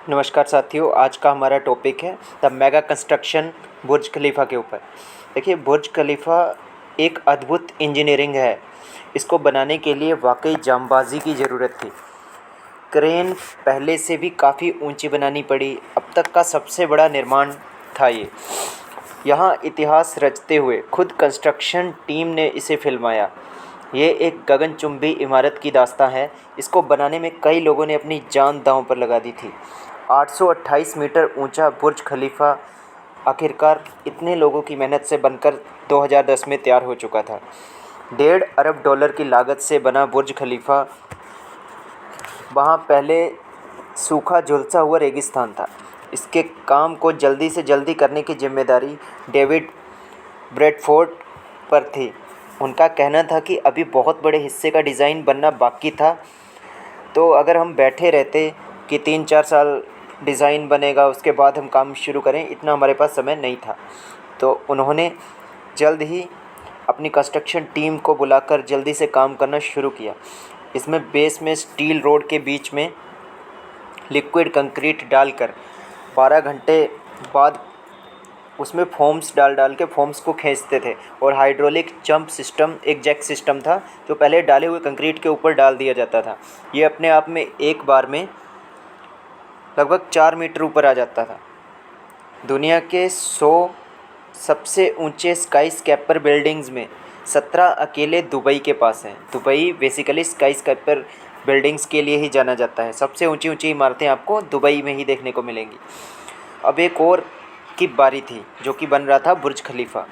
नमस्कार साथियों, आज का हमारा टॉपिक है द मेगा कंस्ट्रक्शन बुर्ज खलीफा के ऊपर। देखिए, बुर्ज खलीफा एक अद्भुत इंजीनियरिंग है। इसको बनाने के लिए वाकई जांबाजी की ज़रूरत थी। क्रेन पहले से भी काफ़ी ऊंची बनानी पड़ी। अब तक का सबसे बड़ा निर्माण था ये। यहाँ इतिहास रचते हुए खुद कंस्ट्रक्शन टीम ने इसे फिल्माया। ये एक गगनचुंबी इमारत की दास्तां है। इसको बनाने में कई लोगों ने अपनी जान दांव पर लगा दी थी। 828 मीटर ऊंचा बुर्ज खलीफा आखिरकार इतने लोगों की मेहनत से बनकर 2010 में तैयार हो चुका था। $1.5 अरब की लागत से बना बुर्ज खलीफा वहाँ पहले सूखा झुलसा हुआ रेगिस्तान था। इसके काम को जल्दी से जल्दी करने की जिम्मेदारी डेविड ब्रैडफोर्ड पर थी। उनका कहना था कि अभी बहुत बड़े हिस्से का डिज़ाइन बनना बाकी था, तो अगर हम बैठे रहते कि 3-4 साल डिज़ाइन बनेगा उसके बाद हम काम शुरू करें, इतना हमारे पास समय नहीं था। तो उन्होंने जल्द ही अपनी कंस्ट्रक्शन टीम को बुलाकर जल्दी से काम करना शुरू किया। इसमें बेस में स्टील रोड के बीच में लिक्विड कंक्रीट डालकर 12 घंटे बाद उसमें फोम्स डाल के फोम्स को खींचते थे। और हाइड्रोलिक जंप सिस्टम एक जैक सिस्टम था जो पहले डाले हुए कंक्रीट के ऊपर डाल दिया जाता था। ये अपने आप में एक बार में लगभग 4 मीटर ऊपर आ जाता था। दुनिया के 100 सबसे ऊंचे स्काई स्कैपर बिल्डिंग्स में 17 अकेले दुबई के पास हैं। Dubai basically sky scraper buildings के लिए ही जाना जाता है। सबसे ऊंची ऊंची इमारतें आपको दुबई में ही देखने को मिलेंगी। अब एक और की बारी थी जो कि बन रहा था बुर्ज खलीफा।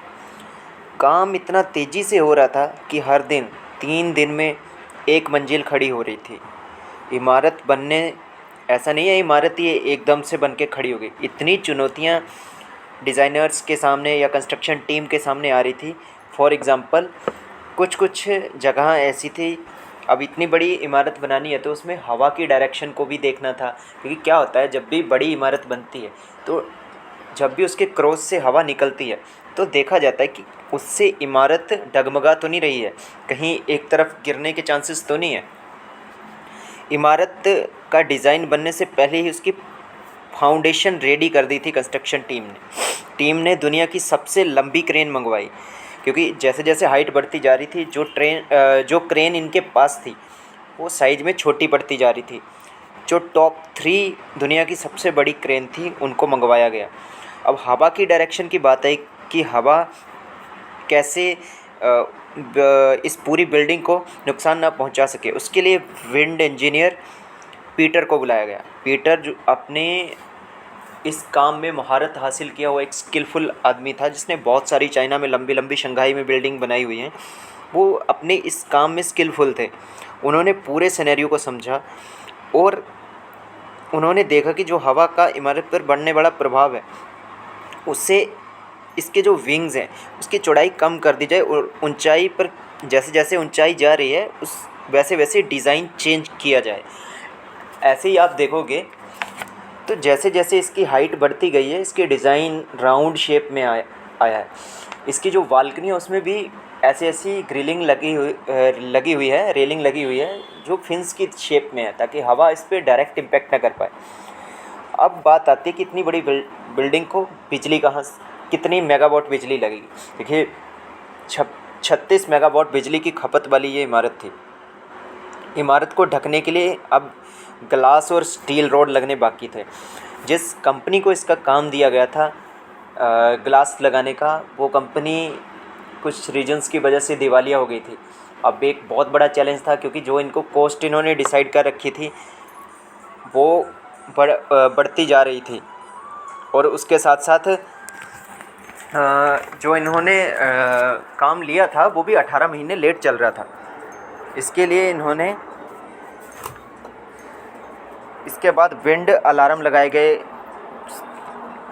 काम इतना तेज़ी से हो रहा था कि हर दिन 3 दिन में एक मंजिल खड़ी हो रही थी। इमारत बनने ऐसा नहीं है इमारत ये एकदम से बन के खड़ी हो गई। इतनी चुनौतियाँ डिज़ाइनर्स के सामने या कंस्ट्रक्शन टीम के सामने आ रही थी। फॉर एग्ज़ाम्पल कुछ जगह ऐसी थी, अब इतनी बड़ी इमारत बनानी है तो उसमें हवा की डायरेक्शन को भी देखना था। क्योंकि क्या होता है, जब भी बड़ी इमारत बनती है तो जब भी उसके क्रॉस से हवा निकलती है तो देखा जाता है कि उससे इमारत डगमगा तो नहीं रही है, कहीं एक तरफ गिरने के चांसेस तो नहीं है। इमारत का डिज़ाइन बनने से पहले ही उसकी फाउंडेशन रेडी कर दी थी कंस्ट्रक्शन टीम ने दुनिया की सबसे लंबी क्रेन मंगवाई। क्योंकि जैसे जैसे हाइट बढ़ती जा रही थी जो क्रेन इनके पास थी वो साइज़ में छोटी पड़ती जा रही थी। जो टॉप 3 दुनिया की सबसे बड़ी क्रेन थी उनको मंगवाया गया। अब हवा की डायरेक्शन की बात है कि हवा कैसे इस पूरी बिल्डिंग को नुकसान ना पहुंचा सके, उसके लिए विंड इंजीनियर पीटर को बुलाया गया। पीटर जो अपने इस काम में महारत हासिल किया हुआ एक स्किलफुल आदमी था, जिसने बहुत सारी चाइना में लंबी लंबी शंघाई में बिल्डिंग बनाई हुई हैं। वो अपने इस काम में स्किलफुल थे। उन्होंने पूरे सिनेरियो को समझा और उन्होंने देखा कि जो हवा का इमारत पर बढ़ने वाला प्रभाव है उससे इसके जो विंग्स हैं उसकी चौड़ाई कम कर दी जाए और ऊंचाई पर जैसे जैसे ऊंचाई जा रही है उस वैसे वैसे डिज़ाइन चेंज किया जाए। ऐसे ही आप देखोगे तो जैसे जैसे इसकी हाइट बढ़ती गई है इसके डिज़ाइन राउंड शेप में आया है। इसकी जो बालकनी है उसमें भी ऐसी ग्रिलिंग लगी हुई है, रेलिंग लगी हुई है जो फिन्स की शेप में है ताकि हवा इस पर डायरेक्ट इम्पैक्ट ना कर पाए। अब बात आती है कि इतनी बड़ी बिल्डिंग को बिजली कितनी मेगावाट बिजली लगेगी। देखिए 36 मेगावाट बिजली की खपत वाली ये इमारत थी। इमारत को ढकने के लिए अब ग्लास और स्टील रोड लगने बाकी थे। जिस कंपनी को इसका काम दिया गया था ग्लास लगाने का, वो कंपनी कुछ रीजंस की वजह से दिवालिया हो गई थी। अब एक बहुत बड़ा चैलेंज था क्योंकि जो इनको कॉस्ट इन्होंने डिसाइड कर रखी थी वो बढ़ती जा रही थी और उसके साथ साथ जो इन्होंने काम लिया था वो भी 18 महीने लेट चल रहा था। इसके लिए इन्होंने इसके बाद विंड अलार्म लगाए गए,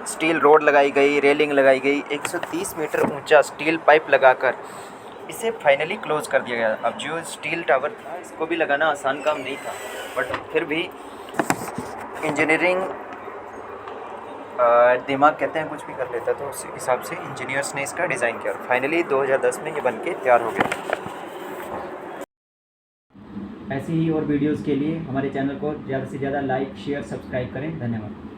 स्टील रोड लगाई गई, रेलिंग लगाई गई, 130 मीटर ऊंचा स्टील पाइप लगाकर इसे फाइनली क्लोज़ कर दिया गया। अब जो स्टील टावर था इसको भी लगाना आसान काम नहीं था, बट फिर भी इंजीनियरिंग दिमाग कहते हैं कुछ भी कर लेता, तो उस हिसाब से इंजीनियर्स ने इसका डिज़ाइन किया और फाइनली 2010 में ये बन के तैयार हो गया। ऐसी ही और वीडियोज़ के लिए हमारे चैनल को ज़्यादा से ज़्यादा लाइक शेयर सब्सक्राइब करें। धन्यवाद।